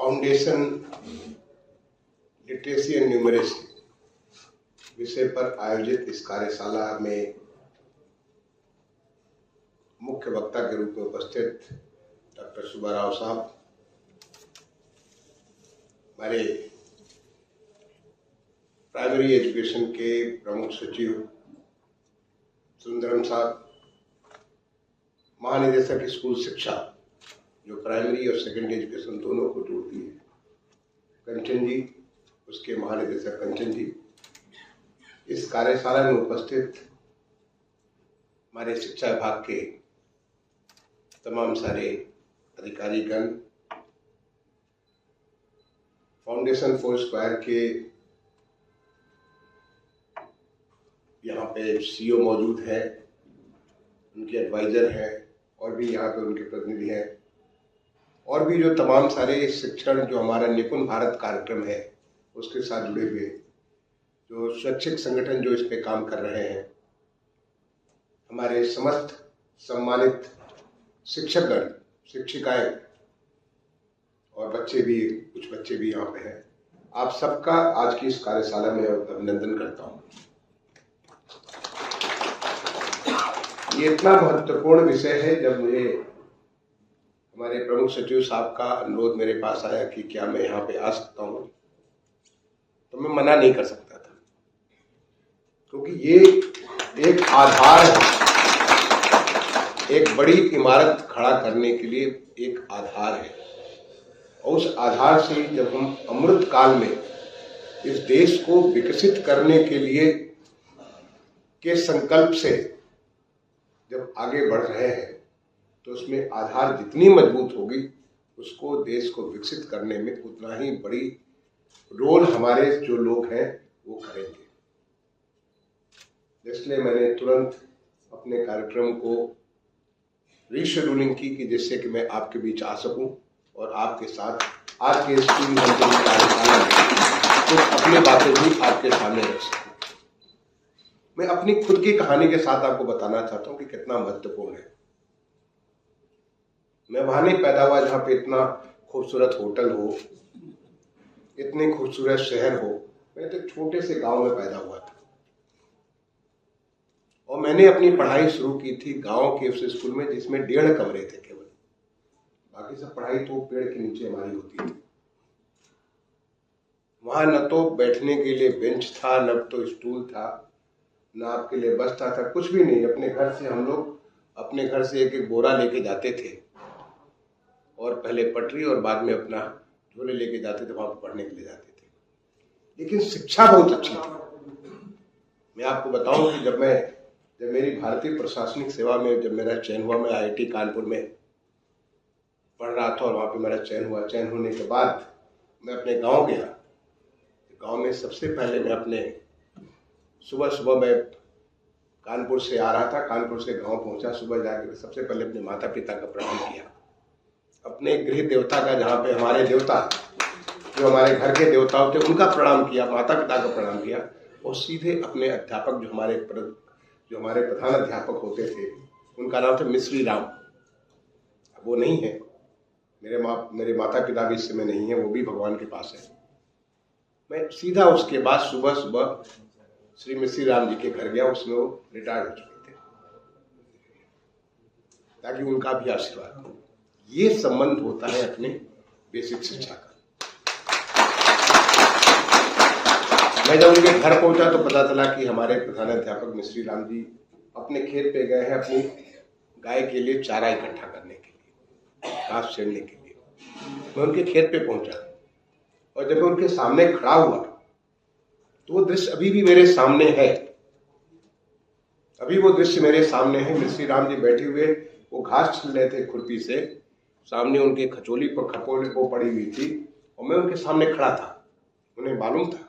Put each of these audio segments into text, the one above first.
Foundation literacy and numeracy विषय पर आयोजित इस कार्यशाला में मुख्य वक्ता के रूप में उपस्थित डॉक्टर सुब्बा राव साहब, हमारे प्राइमरी एजुकेशन के प्रमुख सचिव सुंदरम साहब, महानिदेशक स्कूल शिक्षा जो प्राइमरी और सेकेंडरी एजुकेशन दोनों को जोड़ती है, कंचन जी, उसके महानिदेशक कंचन जी, इस कार्यशाला में उपस्थित हमारे शिक्षा विभाग के तमाम सारे अधिकारीगण, फाउंडेशन फोर स्क्वायर के यहाँ पे सीईओ मौजूद है, उनके एडवाइजर हैं और भी यहाँ पे उनके प्रतिनिधि हैं, और भी जो तमाम सारे शिक्षण जो हमारा निपुण भारत कार्यक्रम है उसके साथ जुड़े हुए जो स्वैच्छिक संगठन जो इस पे काम कर रहे हैं, हमारे समस्त सम्मानित शिक्षकगण, शिक्षिकाएं और बच्चे भी, कुछ बच्चे भी यहाँ पे हैं, आप सबका आज की इस कार्यशाला में अभिनंदन करता हूँ। ये इतना महत्वपूर्ण विषय है, जब मुझे हमारे प्रमुख सचिव साहब का अनुरोध मेरे पास आया कि क्या मैं यहाँ पे आ सकता हूँ, तो मैं मना नहीं कर सकता था, क्योंकि ये एक आधार है, एक बड़ी इमारत खड़ा करने के लिए एक आधार है, और उस आधार से जब हम अमृत काल में इस देश को विकसित करने के लिए के संकल्प से जब आगे बढ़ रहे हैं, तो उसमें आधार जितनी मजबूत होगी उसको देश को विकसित करने में उतना ही बड़ी रोल हमारे जो लोग हैं वो करेंगे। इसलिए मैंने तुरंत अपने कार्यक्रम को रीशेड्यूलिंग की कि जिससे कि मैं आपके बीच आ सकूं और आपके साथ आज के स्कूल कार्यशाला में कुछ अपनी बातें भी आपके सामने रख सकूं। मैं अपनी खुद की कहानी के साथ आपको बताना चाहता हूं कि कितना महत्वपूर्ण है। मैं वहां नहीं पैदा हुआ जहां पे इतना खूबसूरत होटल हो, इतने खूबसूरत शहर हो। मैं तो छोटे से गांव में पैदा हुआ था और मैंने अपनी पढ़ाई शुरू की थी गांव के उस स्कूल में जिसमें 1.5 कमरे थे केवल, बाकी सब पढ़ाई तो पेड़ के नीचे हमारी होती थी। वहां न तो बैठने के लिए बेंच था, न तो स्टूल था, न आपके लिए बस्ता था, कुछ भी नहीं। अपने घर से हम लोग अपने घर से एक एक बोरा लेके जाते थे और पहले पटरी और बाद में अपना झोले लेके जाते थे, वहां पर पढ़ने के लिए जाते थे। लेकिन शिक्षा बहुत अच्छी थी। मैं आपको बताऊं कि जब मेरी भारतीय प्रशासनिक सेवा में जब मेरा चयन हुआ, मैं IIT कानपुर में पढ़ रहा था और वहाँ पे मेरा चयन हुआ। चयन होने के बाद मैं अपने गांव गया। गांव में सबसे पहले मैं अपने सुबह मैं कानपुर से आ रहा था, कानपुर से गांव पहुंचा। सुबह जाकर सबसे पहले अपने माता पिता का प्रणाम किया, अपने गृह देवता का, जहाँ पे हमारे देवता जो हमारे घर के देवता होते उनका प्रणाम किया, माता पिता का प्रणाम किया, और सीधे अपने अध्यापक जो हमारे प्रधान अध्यापक होते थे, उनका नाम था मिश्री राम। वो नहीं है, मेरे माता पिता भी इस समय नहीं है, वो भी भगवान के पास है। मैं सीधा उसके बाद सुबह श्री मिश्री राम जी के घर गया। उसमें वो रिटायर्ड हो चुके थे, ताकि उनका भी आशीर्वाद हो। ये संबंध होता है अपने बेसिक शिक्षा का। मैं जब उनके घर पहुंचा तो पता चला कि हमारे प्रधानाध्यापक मिश्री राम जी अपने खेत पे गए हैं अपनी गाय के लिए चारा इकट्ठा करने के लिए, घास छेड़ने के लिए। मैं उनके खेत पे पहुंचा और जब मैं उनके सामने खड़ा हुआ तो वो दृश्य अभी भी मेरे सामने है। अभी वो दृश्य मेरे सामने है। मिश्री राम जी बैठे हुए वो घास छील रहे थे खुरपी से, सामने उनके खचोली पर खपोले को पड़ी हुई थी और मैं उनके सामने खड़ा था। उन्हें मालूम था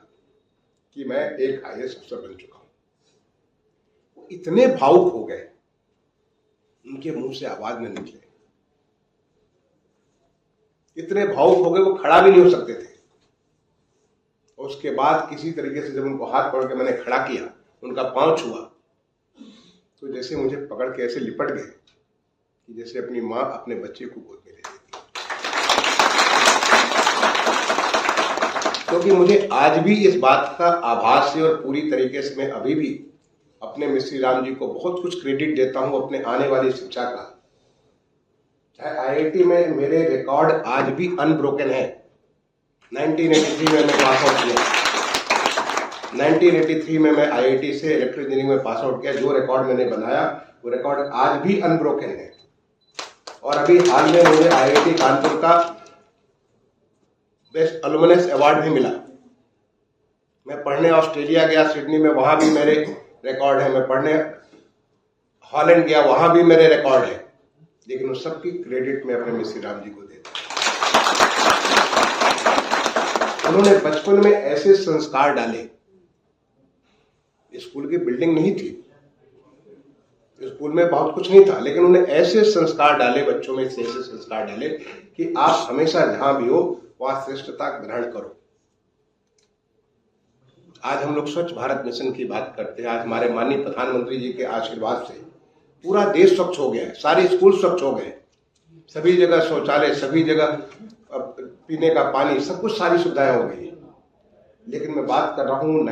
कि मैं एक IAS अफसर बन चुका हूं। वो इतने भावुक हो गए, उनके मुंह से आवाज न निकले, इतने भावुक हो गए वो खड़ा भी नहीं हो सकते थे। और उसके बाद किसी तरीके से जब उनको हाथ पकड़ के मैंने खड़ा किया, उनका पांव छुआ, तो जैसे मुझे पकड़ के ऐसे लिपट गए कि जैसे अपनी माँ अपने बच्चे को गोद में ले लेती। क्योंकि मुझे आज भी इस बात का आभास है और पूरी तरीके से मैं अभी भी अपने मिस्री राम जी को बहुत कुछ क्रेडिट देता हूं अपने आने वाली शिक्षा का। चाहे आईआईटी में मेरे रिकॉर्ड आज भी अनब्रोकन है। 1983 में मैं पास आउट किया, 1983 में मैं आईआईटी से इलेक्ट्रिकल इंजीनियरिंग में पास आउट किया। जो रिकॉर्ड मैंने बनाया वो रिकॉर्ड आज भी अनब्रोकन है। और अभी हाल में मुझे आईआईटी कानपुर का बेस्ट अलुमनस अवार्ड भी मिला। मैं पढ़ने ऑस्ट्रेलिया गया, सिडनी में, वहां भी मेरे रिकॉर्ड है। मैं पढ़ने हॉलैंड गया, वहां भी मेरे रिकॉर्ड है। लेकिन उस सब की क्रेडिट मैं अपने मिस्री राम जी को देता हूं। उन्होंने बचपन में ऐसे संस्कार डाले। स्कूल की बिल्डिंग नहीं थी, स्कूल में बहुत कुछ नहीं था, लेकिन उन्होंने ऐसे संस्कार डाले बच्चों में, ऐसे संस्कार डाले कि आप हमेशा जहां भी हो वहां श्रेष्ठता ग्रहण करो। आज हम लोग स्वच्छ भारत मिशन की बात करते हैं। आज हमारे माननीय प्रधानमंत्री जी के आशीर्वाद से पूरा देश स्वच्छ हो गया है, सारे स्कूल स्वच्छ हो गए, सभी जगह शौचालय, सभी जगह पीने का पानी, सब कुछ, सारी सुविधाएं हो गई। लेकिन मैं बात कर रहा हूँ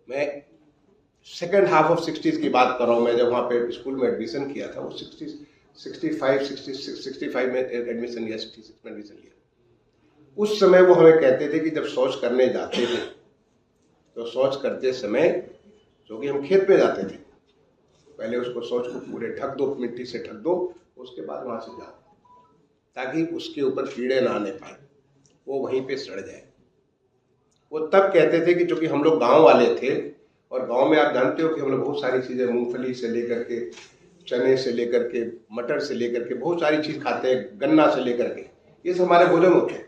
मैं सेकेंड हाफ ऑफ 60s की बात कर रहा हूँ। मैं जब वहाँ पे स्कूल में एडमिशन किया था, वो 65 में एडमिशन लिया, 66 में एडमिशन लिया। उस समय वो हमें कहते थे कि जब शौच करने जाते थे तो शौच करते समय, क्योंकि हम खेत में जाते थे, पहले उसको शौच को पूरे ढक दो, मिट्टी से ढक दो, उसके बाद वहां से जाओ, ताकि उसके ऊपर कीड़े ना आने पाए, वो वहीं पे सड़ जाए। वो तब कहते थे कि चूंकि हम लोग गांव वाले थे, और गांव में आप जानते हो कि हम लोग बहुत सारी चीजें, मूंगफली से लेकर के, चने से लेकर के, मटर से लेकर के बहुत सारी चीज खाते हैं, गन्ना से लेकर के, ये सब हमारे भोजन होते हैं।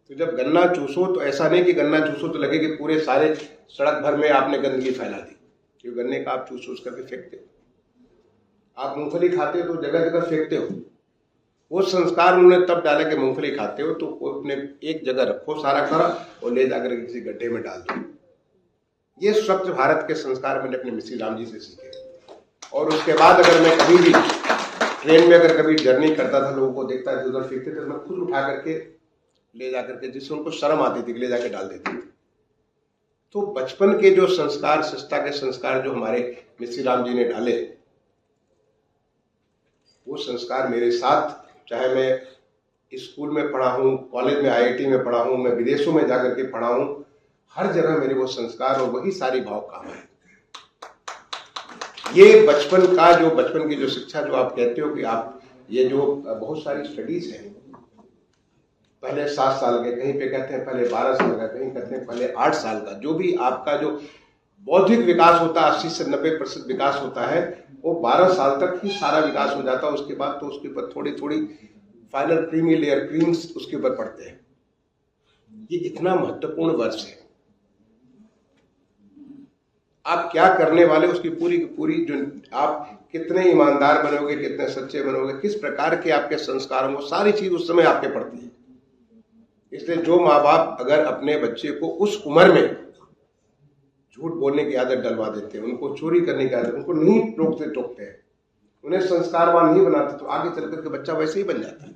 तो जब गन्ना चूसो तो ऐसा नहीं कि गन्ना चूसो तो लगे कि पूरे सारे सड़क भर में आपने गंदगी फैला दी, क्योंकि गन्ने का आप चूस करके फेंकते हो। आप मूंगफली खाते हो तो जगह जगह फेंकते हो। वो संस्कार उन्होंने तब डाला कि मूंगफली खाते हो तो अपने एक जगह रखो सारा और ले जाकर किसी गड्ढे में डाल दो। ये स्वच्छ भारत के संस्कार मैंने अपने मिस्री राम जी से सीखे। और उसके बाद अगर मैं कभी भी ट्रेन में अगर कभी जर्नी करता था, लोगों को देखता था उधर फेंकते थे, मैं खुद उठा करके ले जाकर के, जिससे उनको शर्म आती थी, ले जाके डाल देते थे। तो बचपन के जो संस्कार, शिष्टता के संस्कार जो हमारे मिस्री राम जी ने डाले, वो संस्कार मेरे साथ, चाहे मैं स्कूल में पढ़ा हूँ, कॉलेज में, आईआईटी में पढ़ा हूँ, मैं विदेशों में जाकर के पढ़ा हूँ, हर जगह मेरे वो संस्कार और वही सारी भाव काम है। ये बचपन की जो शिक्षा, जो आप कहते हो कि आप, ये जो बहुत सारी स्टडीज है, पहले 7 साल के, कहीं पे कहते हैं पहले 12 साल का, कहीं कहते हैं पहले 8 साल का, जो भी आपका जो बौद्धिक विकास होता है, 80 से 90% विकास होता है, वो 12 साल तक ही सारा विकास हो जाता है। उसके बाद तो उसके ऊपर थोड़ी थोड़ी फाइनल क्रीमी लेयर, क्रीम्स उसके ऊपर पड़ते हैं। ये इतना महत्वपूर्ण वर्ष है। आप क्या करने वाले, उसकी पूरी की पूरी, जो आप कितने ईमानदार बनोगे, कितने सच्चे बनोगे, किस प्रकार के आपके संस्कार होंगे, सारी चीज उस समय आपके पड़ती है। इसलिए जो माँ बाप अगर अपने बच्चे को उस उम्र में झूठ बोलने की आदत डलवा देते हैं, उनको चोरी करने की आदत, उनको नहीं टोकते हैं, उन्हें संस्कारवान नहीं बनाते, तो आगे चल करके बच्चा वैसे ही बन जाता है।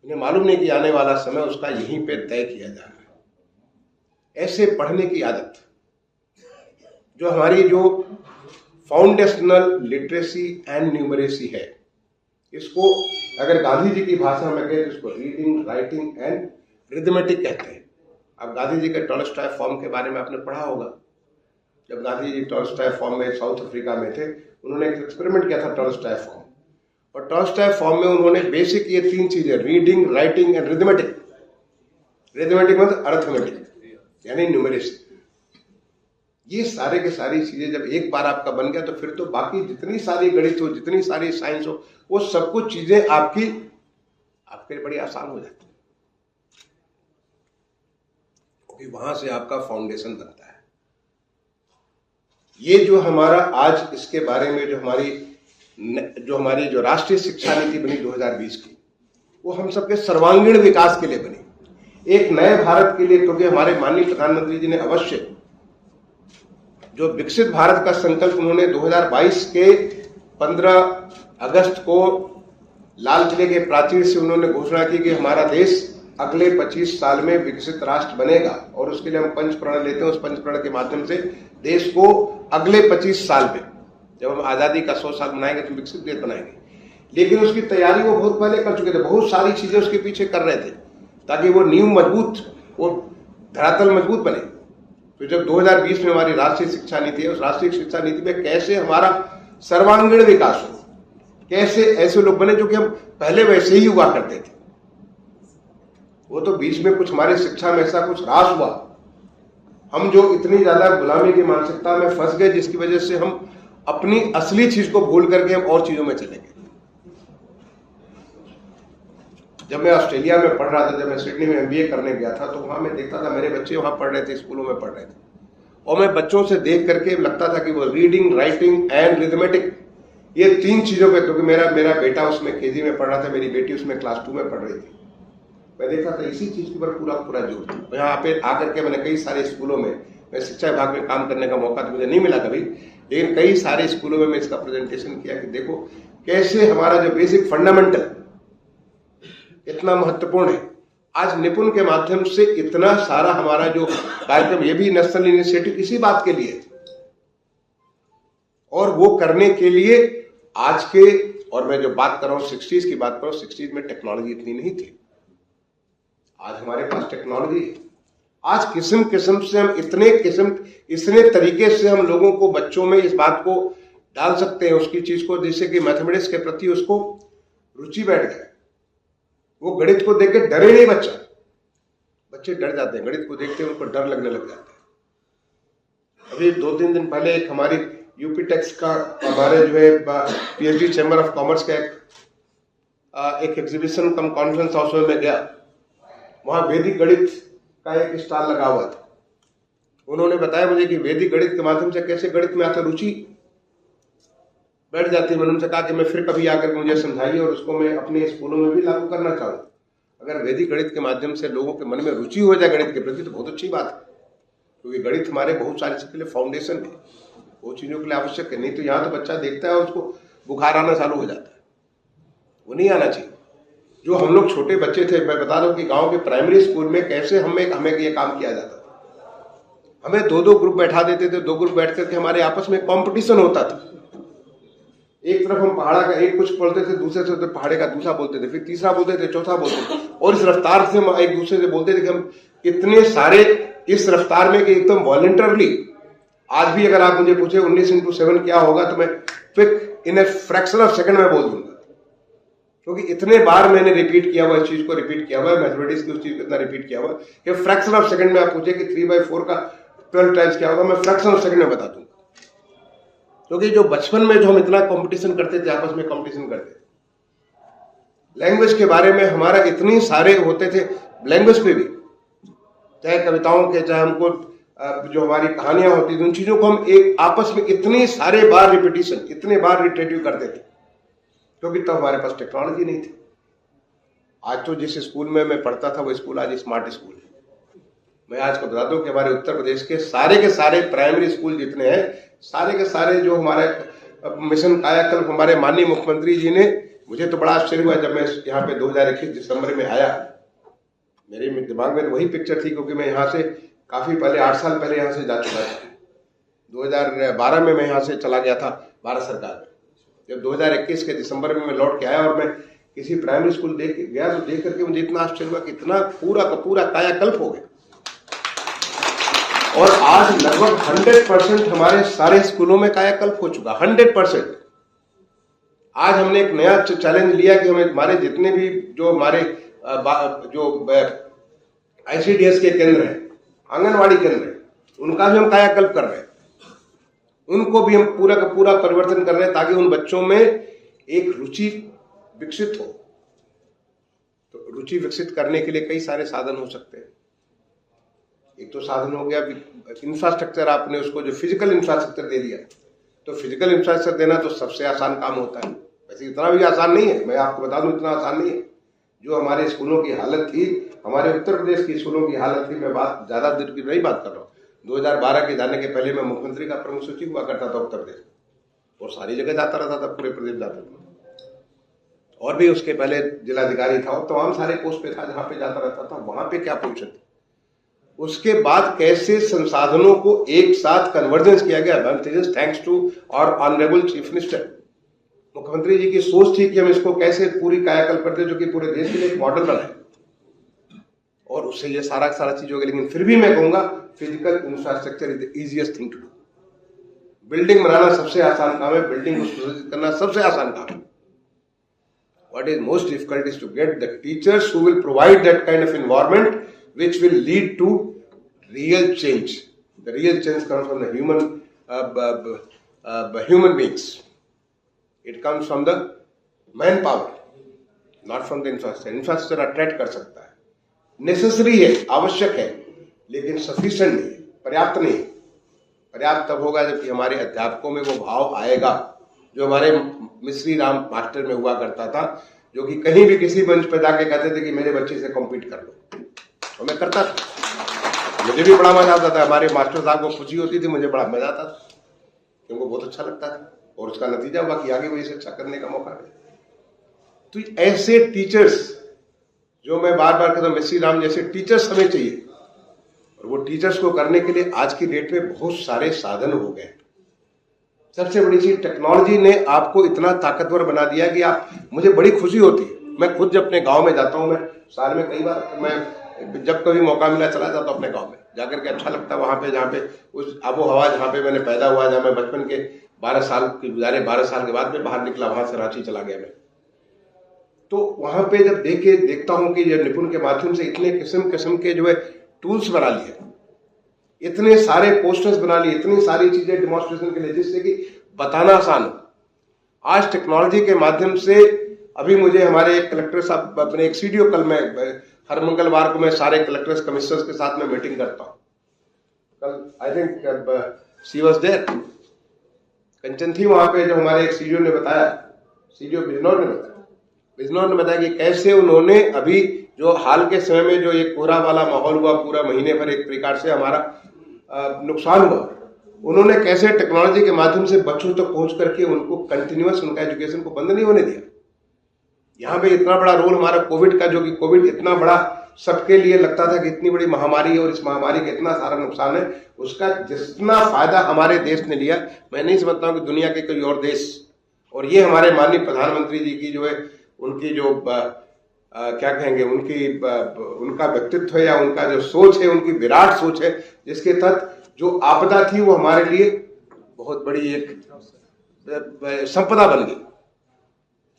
उन्हें मालूम नहीं कि आने वाला समय उसका यहीं पे तय किया जा रहा है। ऐसे पढ़ने की आदत, जो हमारी जो फाउंडेशनल लिटरेसी एंड न्यूमरेसी है, इसको अगर गांधी जी की भाषा में कहें तो इसको रीडिंग, राइटिंग एंड रिथमेटिक कहते हैं। अब गांधी जी के टॉलस्टॉय फॉर्म के बारे में आपने पढ़ा होगा। जब गांधी जी टॉलस्टॉय फॉर्म में साउथ अफ्रीका में थे, उन्होंने एक एक्सपेरिमेंट किया था टॉलस्टॉय फॉर्म, और टॉलस्टॉय फॉर्म में उन्होंने बेसिक ये 3 चीजें, reading, writing and arithmetic. Arithmetic मतलब अरिथमेटिक यानी न्यूमरेसी। ये सारे के सारी चीजें जब एक बार आपका बन गया, तो फिर तो बाकी जितनी सारी गणित हो, जितनी सारी साइंस हो, वो सब कुछ चीजें आपके लिए बड़ी आसान हो जाती है, क्योंकि वहां से आपका फाउंडेशन बनता है। ये जो हमारा आज इसके बारे में जो हमारी जो राष्ट्रीय शिक्षा नीति बनी 2020 की, वो हम सबके सर्वांगीण विकास के लिए बनी, एक नए भारत के लिए। क्योंकि हमारे माननीय प्रधानमंत्री जी ने अवश्य जो विकसित भारत का संकल्प उन्होंने 2022 के 15 अगस्त को लाल किले के प्राचीर से उन्होंने घोषणा की कि हमारा देश अगले 25 साल में विकसित राष्ट्र बनेगा और उसके लिए हम पंचप्रण लेते हैं। उस पंचप्रण के माध्यम से देश को अगले 25 साल में, जब हम आज़ादी का 100 साल मनाएंगे तो विकसित देश बनाएंगे। लेकिन उसकी तैयारी वो बहुत पहले कर चुके थे, बहुत सारी चीजें उसके पीछे कर रहे थे ताकि वो नींव मजबूत, वो धरातल मजबूत बने। तो जब 2020 में हमारी राष्ट्रीय शिक्षा नीति है, उस राष्ट्रीय शिक्षा नीति में कैसे हमारा सर्वांगीण विकास हो, कैसे ऐसे लोग बने जो कि हम पहले वैसे ही हुआ करते थे। वो तो बीच में कुछ हमारे शिक्षा में ऐसा कुछ ह्रास हुआ, हम जो इतनी ज्यादा गुलामी की मानसिकता में फंस गए जिसकी वजह से हम अपनी असली चीज को भूल करके हम और चीजों में चले गए। जब मैं ऑस्ट्रेलिया में पढ़ रहा था, जब मैं सिडनी में MBA करने गया था, तो वहां मैं देखता था मेरे बच्चे वहां पढ़ रहे थे, स्कूलों में पढ़ रहे थे, और मैं बच्चों से देख करके लगता था कि वो रीडिंग, राइटिंग एंड रिथमेटिक, ये 3 चीजों पे, क्योंकि मेरा बेटा उसमें KG में पढ़ रहा था, मेरी बेटी उसमें क्लास 2 में पढ़ रही थी, मैं देखा था इसी चीज के ऊपर पूरा जोर था। यहाँ पे आकर के मैंने कई सारे स्कूलों में, मैं शिक्षा विभाग में काम करने का मौका तो मुझे नहीं मिला कभी, लेकिन कई सारे स्कूलों में मैं इसका प्रेजेंटेशन किया कि देखो कैसे हमारा जो बेसिक फंडामेंटल इतना महत्वपूर्ण है। आज निपुण के माध्यम से इतना सारा हमारा जो कार्यक्रम, ये भी नेशनल इनिशिएटिव इसी बात के लिए, और वो करने के लिए आज के, और मैं जो बात कर रहा हूं 60s की बात कर रहा हूं, 60s में टेक्नोलॉजी इतनी नहीं थी, आज हमारे पास टेक्नोलॉजी है। आज किस्म किस्म से हम इतने तरीके से हम लोगों को, बच्चों में इस बात को डाल सकते हैं, उसकी चीज को, जिससे कि मैथमेटिक्स के प्रति उसको रुचि बैठ जाए। वो गणित को देख के डरे नहीं बच्चे डर जाते हैं, गणित को देखते हैं उनको डर लगने लग जाता है। अभी 2-3 दिन पहले एक हमारी यूपी टेक्स का, हमारे जो है PhD चैम्बर ऑफ कॉमर्स का एक एग्जीबिशन कम कॉन्फ्रेंस हाउस में गया, वहां वैदिक गणित का एक स्टॉल लगा हुआ था। उन्होंने बताया मुझे कि वैदिक गणित के माध्यम से कैसे गणित में आकर रुचि बैठ जाती है। मैंने उनसे कहा कि मैं फिर कभी आकर मुझे समझाइए और उसको मैं अपने स्कूलों में भी लागू करना चाहूँ। अगर वैदिक गणित के माध्यम से लोगों के मन में रुचि हो जाए गणित के प्रति तो बहुत अच्छी बात है, क्योंकि गणित हमारे बहुत सारी चीज़ों के लिए फाउंडेशन है, वो चीज़ों के लिए आवश्यक है। नहीं तो यहाँ तो बच्चा देखता है और उसको बुखार आना चालू हो जाता है, वो नहीं आना चाहिए। जो हम लोग छोटे बच्चे थे, मैं बता दूं कि गांव के प्राइमरी स्कूल में कैसे हमें ये काम किया जाता था। हमें 2-2 ग्रुप बैठा देते थे, 2 ग्रुप बैठ करके हमारे आपस में कंपटीशन होता था। एक तरफ हम पहाड़ा का एक कुछ बोलते थे, दूसरे से पहाड़े का दूसरा बोलते थे, फिर तीसरा बोलते थे, चौथा बोलते थे, और इस रफ्तार से हम एक दूसरे से बोलते थे कि हम इतने सारे इस रफ्तार में कि एकदम वॉलंटरली। आज भी अगर आप मुझे पूछे 19x7 क्या होगा तो मैं quick in a fraction of second में बोल दूंगा, क्योंकि इतने बार मैंने रिपीट किया हुआ, इस चीज को रिपीट किया हुआ है, मैथमेटिक्स की उस चीज को इतना रिपीट किया हुआ है कि फ्रैक्शन ऑफ सेकंड में आप पूछे कि 3/4 का 12 टाइम्स क्या होगा, मैं फ्रैक्शन ऑफ सेकंड में बता दूंगा। क्योंकि जो बचपन में जो हम इतना कंपटीशन करते थे, आपस में कंपटीशन करते थे, लैंग्वेज के बारे में हमारा इतनी सारे होते थे, लैंग्वेज पे भी, चाहे कविताओं के, चाहे हमको जो हमारी कहानियां होती थी, उन चीजों को हम एक आपस में इतने सारे बार रिपीटिशन, इतने बार रिटेटिव करते थे, क्योंकि तब हमारे पास टेक्नोलॉजी नहीं थी। आज तो जिस स्कूल में मैं पढ़ता था वो स्कूल आज स्मार्ट स्कूल है। मैं आज को बता दूं कि हमारे उत्तर प्रदेश के सारे प्राइमरी स्कूल जितने हैं, सारे के सारे जो हमारे मिशन कायाकल्प हमारे माननीय मुख्यमंत्री जी ने, मुझे तो बड़ा आश्चर्य हुआ जब मैं यहाँ पे 2021 दिसंबर में आया, मेरे दिमाग में वही पिक्चर थी, क्योंकि मैं यहाँ से काफी पहले 8 साल पहले यहाँ से जा चुका था। 2012 में मैं यहाँ से चला गया था भारत सरकार में। जब 2021 के दिसंबर में मैं लौट के आया और मैं किसी प्राइमरी स्कूल देख गया तो देख करके मुझे इतना आश्चर्य हुआ कि इतना पूरा का पूरा कायाकल्प हो गया। और आज लगभग 100% हमारे सारे स्कूलों में कायाकल्प हो चुका, 100%। आज हमने एक नया चैलेंज लिया कि हमें हमारे जितने भी जो हमारे जो ICDS के केंद्र हैं, आंगनवाड़ी केंद्र हैं, उनका भी हम कायाकल्प कर रहे हैं, उनको भी हम पूरा का पूरा परिवर्तन कर रहे हैं ताकि उन बच्चों में एक रुचि विकसित हो। तो रुचि विकसित करने के लिए कई सारे साधन हो सकते हैं। एक तो साधन हो गया इंफ्रास्ट्रक्चर, आपने उसको जो फिजिकल इंफ्रास्ट्रक्चर दे दिया, तो फिजिकल इंफ्रास्ट्रक्चर देना तो सबसे आसान काम होता है। वैसे इतना भी आसान नहीं है, मैं आपको बता दूं इतना आसान नहीं है। जो हमारे स्कूलों की हालत थी, हमारे उत्तर प्रदेश की स्कूलों की हालत थी, मैं बात ज्यादा देर की नहीं बात कर रहा हूँ। 2012 के जाने के पहले मैं मुख्यमंत्री का प्रमुख सचिव हुआ करता था उत्तर प्रदेश, और सारी जगह जाता रहता था, पूरे प्रदेश जाता था। और भी उसके पहले जिलाधिकारी था और तमाम सारे पोस्ट पे था, जहां पे जाता रहता था, वहां पे क्या पोजीशन थी। उसके बाद कैसे संसाधनों को एक साथ कन्वर्जेंस किया गया, थैंक्स टू और ऑनरेबल चीफ मिनिस्टर। मुख्यमंत्री जी की सोच थी कि हम इसको कैसे पूरी कायाकल्प करते जो कि पूरे देश के लिए एक मॉडल बनाए, और उससे ये सारा चीज हो गई। लेकिन फिर भी मैं कहूंगा physical infrastructure is the easiest thing to do. Building बनाना सबसे आसान काम है, बिल्डिंग को सुसज्जित करना सबसे आसान काम है। What is most difficult is to get the teachers who will provide that kind of environment which will lead to real change. The real change comes from the human beings. It comes from the manpower, not from the infrastructure. Infrastructure attract कर सकता है, necessary है, आवश्यक है, लेकिन sufficient नहीं है, पर्याप्त नहीं है। पर्याप्त तब होगा जबकि हमारे अध्यापकों में वो भाव आएगा जो हमारे मिश्री राम मास्टर में हुआ करता था, जो कि कहीं भी किसी मंच पर जाके कहते थे कि मेरे बच्चे से कॉम्पीट कर लो, और मैं करता था। मुझे भी बड़ा मजा आता था, हमारे मास्टर साहब को खुशी होती थी, मुझे बड़ा मजा आता था, क्योंकि बहुत अच्छा लगता था, और उसका नतीजा हुआ कि आगे वही से अच्छा करने का मौका मिला। तो ऐसे टीचर्स जो मैं बार बार कहता हूं, मिश्री राम जैसे टीचर्स हमें चाहिए, और वो टीचर्स को करने के लिए आज की डेट में बहुत सारे साधन हो गए। सबसे बड़ी चीज, टेक्नोलॉजी ने आपको इतना ताकतवर बना दिया कि आप, मुझे बड़ी खुशी होती है। मैं खुद जब अपने गांव में जाता हूं, मैं साल में कई बार, मैं जब कभी मौका मिला चला जाता हूं अपने गांव में, जाकर के अच्छा लगता है वहां पे, जहाँ पे उस आबो हवा जहाँ पे मैंने पैदा हुआ, जहाँ मैं बचपन के 12 साल की गुजारे, 12 साल के बाद में बाहर निकला, वहां से रांची चला गया मैं। तो वहां पे जब देखता हूं कि ये निपुण के माध्यम से इतने किस्म किस्म के जो है टूल्स बना लिए, इतने सारे पोस्टर्स बना लिए, इतनी सारी चीजें डिमॉन्स्ट्रेशन के लिए, जिससे कि बताना आसान हो। आज टेक्नोलॉजी के माध्यम से, अभी मुझे हमारे कलेक्टर साहब, अपने एक सीडीओ, कल मैं हर मंगलवार को मैं सारे कलेक्टर्स कमिश्नर्स के साथ में मीटिंग करता हूं। कल I think she was there, Kanchan थी वहां पे, जो हमारे एक सीडीओ ने बताया, सीडीओ बिजनौर ने बताया कि कैसे उन्होंने अभी जो हाल के समय में जो एक कोहरा वाला माहौल हुआ, पूरा महीने भर एक प्रकार से हमारा नुकसान हुआ, उन्होंने कैसे टेक्नोलॉजी के माध्यम से बच्चों तक पहुंच करके उनको कंटिन्यूअस उनका एजुकेशन को बंद नहीं होने दिया। यहाँ पे इतना बड़ा रोल हमारा कोविड का, जो कि कोविड इतना बड़ा सबके लिए लगता था कि इतनी बड़ी महामारी है और इस महामारी का इतना सारा नुकसान है, उसका जितना फायदा हमारे देश ने लिया, मैं नहीं समझता हूँ कि दुनिया के कोई और देश, और ये हमारे माननीय प्रधानमंत्री जी की जो है, उनकी जो क्या कहेंगे, उनका व्यक्तित्व है या उनका जो सोच है, उनकी विराट सोच है, जिसके तहत जो आपदा थी वो हमारे लिए बहुत बड़ी एक संपदा बन गई,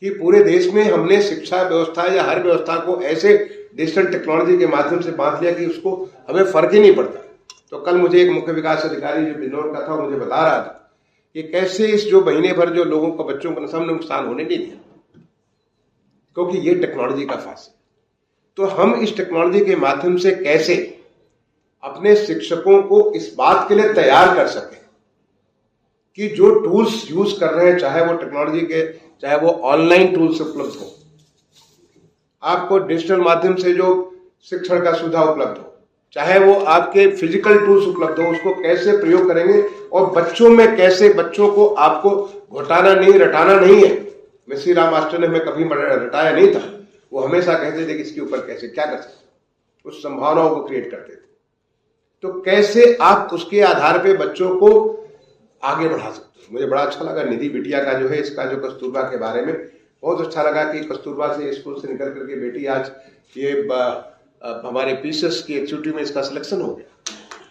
कि पूरे देश में हमने शिक्षा व्यवस्था या हर व्यवस्था को ऐसे डिजिटल टेक्नोलॉजी के माध्यम से बांध लिया कि उसको हमें फर्क ही नहीं पड़ता। तो कल मुझे एक मुख्य विकास अधिकारी जो बिजनौर का था, मुझे बता रहा था कि कैसे इस जो महीने भर जो लोगों को, बच्चों को नुकसान होने नहीं दिया, क्योंकि ये टेक्नोलॉजी का फायदा। तो हम इस टेक्नोलॉजी के माध्यम से कैसे अपने शिक्षकों को इस बात के लिए तैयार कर सकें कि जो टूल्स यूज कर रहे हैं, चाहे वो टेक्नोलॉजी के, चाहे वो ऑनलाइन टूल्स उपलब्ध हो, आपको डिजिटल माध्यम से जो शिक्षण का सुविधा उपलब्ध हो, चाहे वो आपके फिजिकल टूल्स उपलब्ध हो, उसको कैसे प्रयोग करेंगे, और बच्चों में कैसे, बच्चों को आपको घोटाना नहीं, रटाना नहीं है। मिश्री राम मास्टर ने हमें कभी रटाया नहीं था, वो हमेशा कहते थे कि इसके ऊपर कैसे क्या कर सकते, उस संभावनाओं को क्रिएट करते थे। तो कैसे आप उसके आधार पे बच्चों को आगे बढ़ा सकते। मुझे बड़ा अच्छा लगा निधि बिटिया का जो है, इसका जो कस्तूरबा के बारे में बहुत अच्छा लगा कि कस्तूरबा से स्कूल से निकल करके बेटी आज ये हमारे पीसीएस की एक्टिविटी में इसका सिलेक्शन हो गया।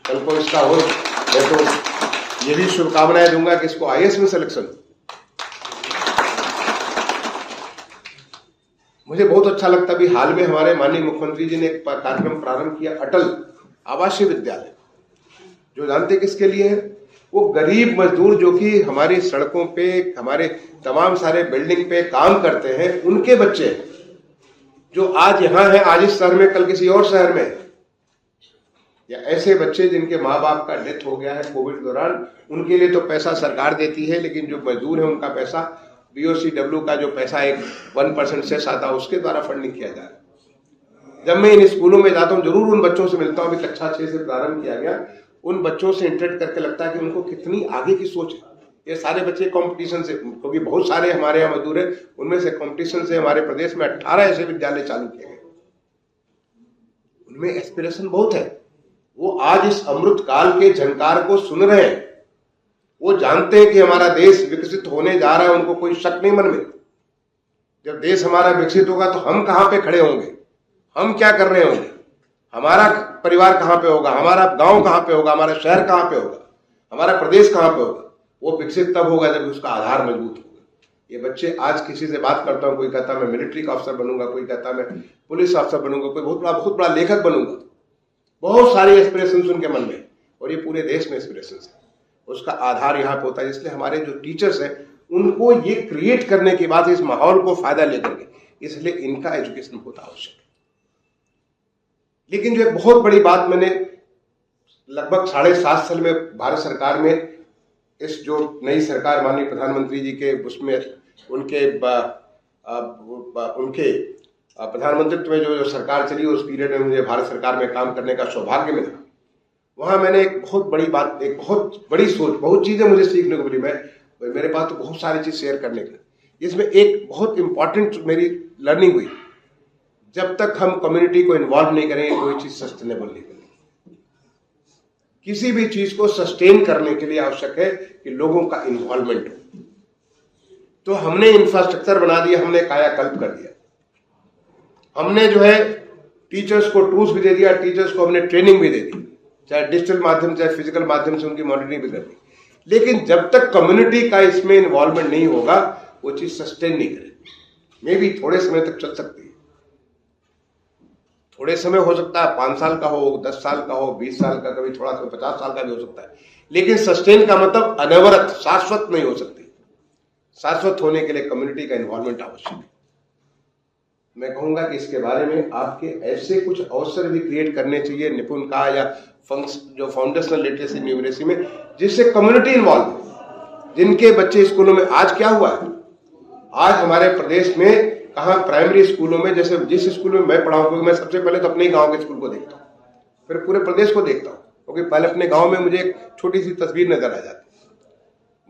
कल को इसका हो, मैं तो ये भी शुभकामनाएं दूंगा कि इसको आईएएस में सिलेक्शन। मुझे बहुत अच्छा लगता भी, हाल में हमारे माननीय मुख्यमंत्री जी ने एक कार्यक्रम प्रारंभ किया, अटल आवासीय विद्यालय, जो जानते किसके लिए है, वो गरीब मजदूर जो कि हमारी सड़कों पे, हमारे तमाम सारे बिल्डिंग पे काम करते हैं, उनके बच्चे जो आज यहाँ हैं, आज इस शहर में, कल किसी और शहर में, या ऐसे बच्चे जिनके माँ बाप का डेथ हो गया है कोविड दौरान, उनके लिए तो पैसा सरकार देती है, लेकिन जो मजदूर है उनका पैसा बीओसीडब्ल्यू का जो पैसा एक 1% सेस आता है, उसके द्वारा फंडिंग किया जा रहा है। जब मैं इन स्कूलों में जाता हूँ, जरूर उन बच्चों से मिलता हूँ, अभी कक्षा 6 से प्रारंभ किया गया, उन बच्चों से इंटरेक्ट करके लगता है कि उनको कितनी आगे की सोच है। ये सारे बच्चे कंपटीशन से, क्योंकि बहुत सारे हमारे यहाँ मजदूर हैं, उनमें से कंपटीशन से हमारे प्रदेश में 18 ऐसे विद्यालय चालू किए गए, उनमें एस्पिरेशन बहुत है। वो आज इस अमृत काल के झंकार को सुन रहे हैं, वो जानते हैं कि हमारा देश विकसित होने जा रहा है, उनको कोई शक नहीं मन में। जब देश हमारा विकसित होगा तो हम कहाँ पे खड़े होंगे, हम क्या कर रहे होंगे, हमारा परिवार कहाँ पे होगा, हमारा गांव कहाँ पे होगा, हमारा शहर कहाँ पे होगा, हमारा प्रदेश कहाँ पे होगा। वो विकसित तब होगा जब उसका आधार मजबूत होगा। ये बच्चे, आज किसी से बात करता हूँ, कोई कहता मैं मिलिट्री का अफसर बनूंगा, कोई कहता मैं पुलिस अफसर बनूंगा, कोई बहुत बड़ा लेखक बनूंगा, बहुत सारे एस्पिरेशन उनके मन में, और ये पूरे देश में एस्पिरेशन है। उसका आधार यहाँ पे होता है। इसलिए हमारे जो टीचर्स हैं उनको ये क्रिएट करने की बात, इस माहौल को फायदा लेकर के, इसलिए इनका एजुकेशन बहुत आवश्यक है। लेकिन जो एक बहुत बड़ी बात मैंने लगभग 7.5 साल में भारत सरकार में, इस जो नई सरकार माननीय प्रधानमंत्री जी के उसमें उनके प्रधानमंत्रित्व में जो सरकार चली, उस पीरियड में मुझे भारत सरकार में काम करने का सौभाग्य मिला। वहां मैंने एक बहुत बड़ी बात, एक बहुत बड़ी सोच, बहुत चीजें मुझे सीखने को मिली। मेरे पास तो बहुत सारी चीज शेयर करने के, इसमें एक बहुत इंपॉर्टेंट मेरी लर्निंग हुई, जब तक हम कम्युनिटी को इन्वॉल्व नहीं करेंगे कोई चीज सस्टेनेबल नहीं बनेगी। किसी भी चीज को सस्टेन करने के लिए आवश्यक है कि लोगों का इन्वॉल्वमेंट हो। तो हमने इंफ्रास्ट्रक्चर बना दिया, हमने कायाकल्प कर दिया, हमने जो है टीचर्स को टूल्स भी दे दिया, टीचर्स को हमने ट्रेनिंग भी दे दी, चाहे डिजिटल माध्यम चाहे फिजिकल माध्यम से उनकी मॉनिटरिंग भी कर दी। लेकिन जब तक कम्युनिटी का इसमें इन्वॉल्वमेंट नहीं होगा वो चीज सस्टेन नहीं करेगी। मे भी थोड़े समय तक चल सकती है, थोड़े समय हो सकता है 5 साल का हो, 10 साल का हो, 20 साल का, कभी थोड़ा सा 50 साल का भी हो सकता है, लेकिन सस्टेन का मतलब अनवरत, शाश्वत नहीं हो सकती। शाश्वत होने के लिए कम्युनिटी का इन्वॉल्वमेंट आवश्यक है। मैं कहूंगा कि इसके बारे में आपके ऐसे कुछ अवसर भी क्रिएट करने चाहिए, निपुण का या जो फाउंडेशनल लिटरेसी न्यूमरेसी में, जिससे कम्युनिटी इन्वॉल्व हो। जिनके बच्चे स्कूलों में, आज क्या हुआ है, आज हमारे प्रदेश में कहा प्राइमरी स्कूलों में, जैसे जिस स्कूल में मैं पढ़ा हूं, क्योंकि मैं सबसे पहले तो अपने गांव के स्कूल को देखता हूँ, फिर पूरे प्रदेश को देखता हूँ, क्योंकि पहले अपने गांव में मुझे एक छोटी सी तस्वीर नजर आ जाती।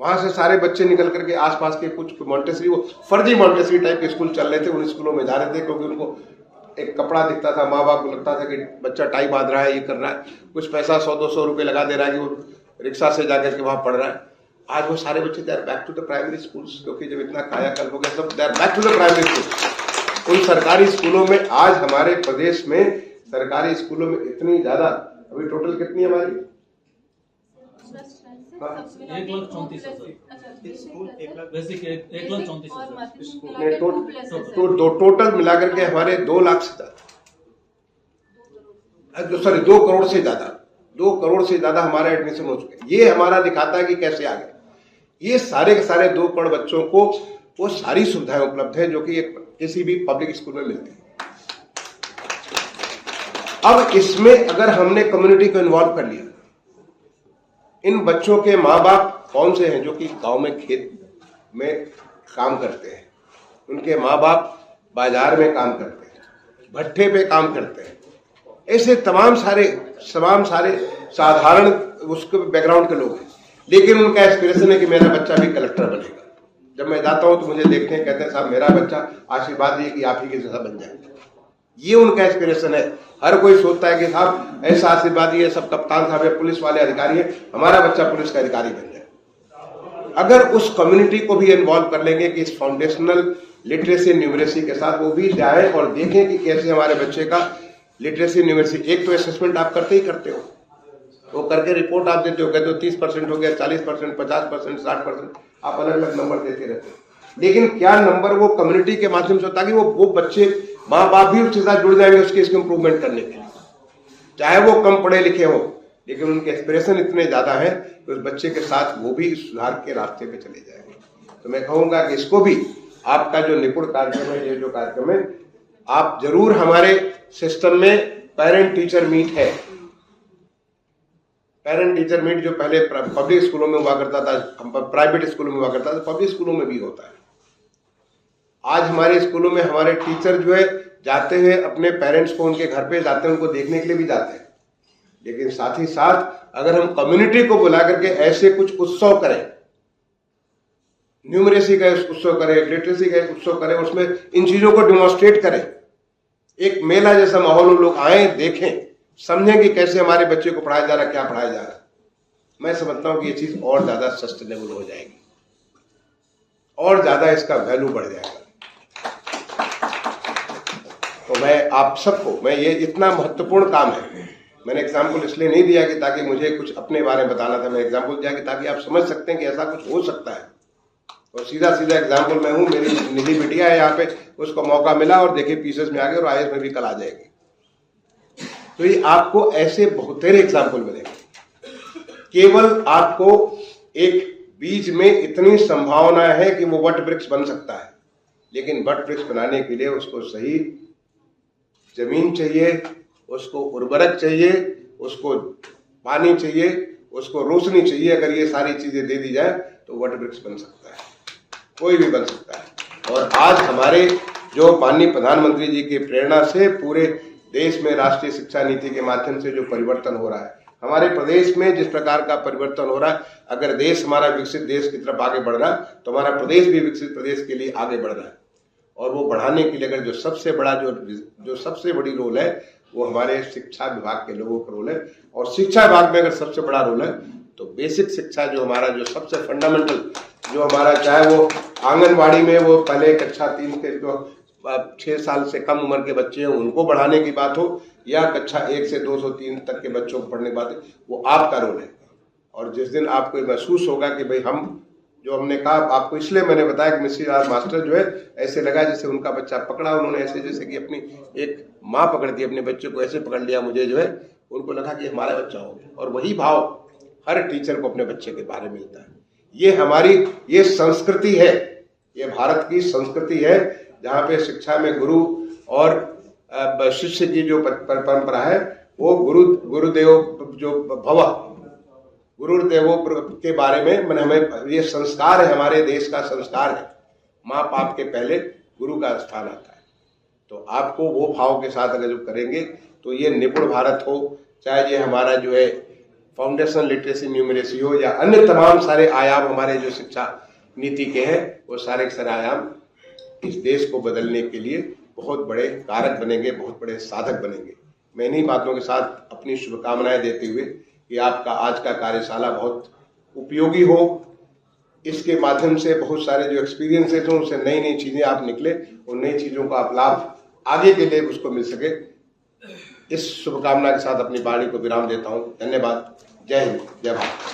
वहां से सारे बच्चे निकल करके आसपास के कुछ मॉन्टेसरी, वो फर्जी मॉन्टेसरी टाइप के स्कूल चल रहे थे, उन स्कूलों में जा रहे थे, क्योंकि उनको एक कपड़ा दिखता था, माँ बाप को लगता था कि बच्चा टाई बांध रहा है, ये कर रहा है, कुछ पैसा 100-200 रुपए लगा दे रहा है कि वो रिक्शा से जाकर के वहां पढ़ रहा है। आज वो सारे बच्चे they are back to the primary schools, क्योंकि जब इतना कायाकल्प हो गया, सब they are back to the primary school. उन सरकारी स्कूलों में, आज हमारे प्रदेश में सरकारी स्कूलों में इतनी ज्यादा, अभी टोटल कितनी हमारी 1,34,000 टोटल मिलाकर के हमारे 2 लाख से ज्यादा, 2 करोड़ से ज्यादा, 2 करोड़ से ज्यादा हमारा एडमिशन हो चुके हैं। ये हमारा दिखाता है कि कैसे आ गए। ये सारे के सारे 2 करोड़ बच्चों को वो सारी सुविधाएं उपलब्ध है जो कि किसी भी पब्लिक स्कूल में मिलती है। अब इसमें अगर हमने कम्युनिटी को इन्वॉल्व कर लिया, इन बच्चों के माँ बाप कौन से हैं जो कि गांव में खेत में काम करते हैं, उनके माँ बाप बाजार में काम करते हैं, भट्ठे पे काम करते हैं, ऐसे तमाम सारे साधारण उसके बैकग्राउंड के लोग हैं, लेकिन उनका एस्पिरेशन है कि मेरा बच्चा भी कलेक्टर बनेगा। जब मैं जाता हूं तो मुझे देखते हैं, कहते हैं साहब मेरा बच्चा, आशीर्वाद दिए कि आप ही के जैसा बन जाए। ये उनका एस्पिरेशन है। हर कोई सोचता है कि साहब ऐसा आशीर्वाद, ये सब कप्तान साहब या पुलिस वाले अधिकारी है, हमारा बच्चा पुलिस का अधिकारी बन जाए। अगर उस कम्युनिटी को भी इन्वॉल्व कर लेंगे कि इस फाउंडेशनल लिटरेसी न्यूमरेसी के साथ वो भी जाए और देखें कि कैसे हमारे बच्चे का लिटरेसी न्यूमरेसी, एक तो असेसमेंट आप करते ही करते हो, वो करके रिपोर्ट आप देते हो, कहते हो 30% हो गया, 40%, 50%, 60%, आप अलग अलग नंबर देते रहते हो। लेकिन क्या नंबर वो कम्युनिटी के माध्यम से, ताकि वो बच्चे, माँ बाप भी उसके साथ जुड़ जाएंगे उसके इम्प्रूवमेंट करने के लिए, चाहे वो कम पढ़े लिखे हो, लेकिन उनके एस्पिरेशन इतने ज्यादा है कि उस बच्चे के साथ वो भी सुधार के रास्ते पे चले जाएंगे। तो मैं कहूंगा कि इसको भी, आपका जो निपुण कार्यक्रम है, ये जो कार्यक्रम है, आप जरूर, हमारे सिस्टम में पेरेंट टीचर मीट है। पेरेंट टीचर मीट जो पहले पब्लिक स्कूलों में हुआ करता था, प्राइवेट स्कूलों में हुआ करता था, पब्लिक स्कूलों में भी होता है। आज हमारे स्कूलों में हमारे टीचर जो है जाते हैं, अपने पेरेंट्स को उनके घर पे जाते हैं, उनको देखने के लिए भी जाते हैं। लेकिन साथ ही साथ अगर हम कम्युनिटी को बुला करके ऐसे कुछ उत्सव करें, न्यूमरेसी का उत्सव करें, लिटरेसी का उत्सव करें, उसमें इन चीजों को डिमॉन्स्ट्रेट करें। एक मेला जैसा माहौल में लोग आए, देखें, समझें कि कैसे हमारे बच्चे को पढ़ाया जा रहा है, क्या पढ़ाया जा रहा है। मैं समझता हूं कि ये चीज और ज्यादा सस्टेनेबल हो जाएगी और ज्यादा इसका वैल्यू बढ़ जाएगा। तो मैं आप सबको, मैं ये इतना महत्वपूर्ण काम है, मैंने एग्जाम्पल इसलिए नहीं दिया कि ताकि मुझे कुछ अपने बारे में बताना था, मैंने एग्जाम्पल दिया कि ताकि आप समझ सकते हैं कि ऐसा कुछ हो सकता है। और सीधा सीधा एग्जाम्पल मैं हूं, मेरी निधि बिटिया है यहाँ पे, उसको मौका मिला और देखिए पीसेस में आ गए और IAS में भी कल आ जाएगी। तो ये आपको ऐसे बहुत सारे एग्जाम्पल मिलेंगे। केवल आपको एक बीज में इतनी संभावना है कि वो वट वृक्ष बन सकता है, लेकिन वट वृक्ष बनाने के लिए उसको सही जमीन चाहिए, उसको उर्वरक चाहिए, उसको पानी चाहिए, उसको रोशनी चाहिए। अगर ये सारी चीजें दे दी जाए तो वट वृक्ष बन सकता है, कोई भी बन सकता है। और आज हमारे जो माननीय प्रधानमंत्री जी की प्रेरणा से पूरे देश में राष्ट्रीय शिक्षा नीति के माध्यम से जो परिवर्तन हो रहा है, हमारे प्रदेश में जिस प्रकार का परिवर्तन हो रहा है, अगर देश हमारा विकसित देश की तरफ आगे बढ़ रहा है तो हमारा प्रदेश भी विकसित प्रदेश के लिए आगे बढ़ रहा है। और वो बढ़ाने के लिए अगर जो सबसे बड़ी रोल है वो हमारे शिक्षा विभाग के लोगों का रोल है। और शिक्षा विभाग में अगर सबसे बड़ा रोल है तो बेसिक शिक्षा जो हमारा जो सबसे फंडामेंटल जो हमारा, चाहे वो आंगनबाड़ी में वो पहले कक्षा 3 के जो 6 साल से कम उम्र के बच्चे हैं उनको बढ़ाने की बात हो, या कक्षा 1 से 203 तक के बच्चों को पढ़ने की बात है, वो आपका रोल है। और जिस दिन आपको महसूस होगा कि भाई हम जो हमने कहा आपको, इसलिए मैंने बताया कि मिश्री लाल मास्टर जो है ऐसे लगा जैसे उनका बच्चा पकड़ा उन्होंने, ऐसे जैसे कि अपनी एक माँ पकड़ती है अपने बच्चे को, ऐसे पकड़ लिया मुझे जो है, उनको लगा कि हमारा बच्चा हो गया। और वही भाव हर टीचर को अपने बच्चे के बारे में मिलता है। ये हमारी ये संस्कृति है, ये भारत की संस्कृति है, जहाँ पे शिक्षा में गुरु और शिष्य की जो परंपरा है वो गुरुदेव जो गुरुदेवों के बारे में, मैंने हमें ये संस्कार है, हमारे देश का संस्कार है, माँ बाप के पहले गुरु का स्थान आता है। तो आपको वो भाव के साथ अगर जो करेंगे तो ये निपुण भारत हो, चाहे ये हमारा जो है फाउंडेशन लिटरेसी न्यूमरेसी हो, या अन्य तमाम सारे आयाम हमारे जो शिक्षा नीति के हैं, वो सारे के सारे आयाम इस देश को बदलने के लिए बहुत बड़े कारक बनेंगे, बहुत बड़े साधक बनेंगे। मैं इन्हीं बातों के साथ अपनी शुभकामनाएं देते हुए कि आपका आज का कार्यशाला बहुत उपयोगी हो, इसके माध्यम से बहुत सारे जो एक्सपीरियंसेस हों उससे नई नई चीजें आप निकले, और नई चीजों का आप लाभ आगे के लिए उसको मिल सके। इस शुभकामना के साथ अपनी वाणी को विराम देता हूं। धन्यवाद। जय हिंद, जय भारत।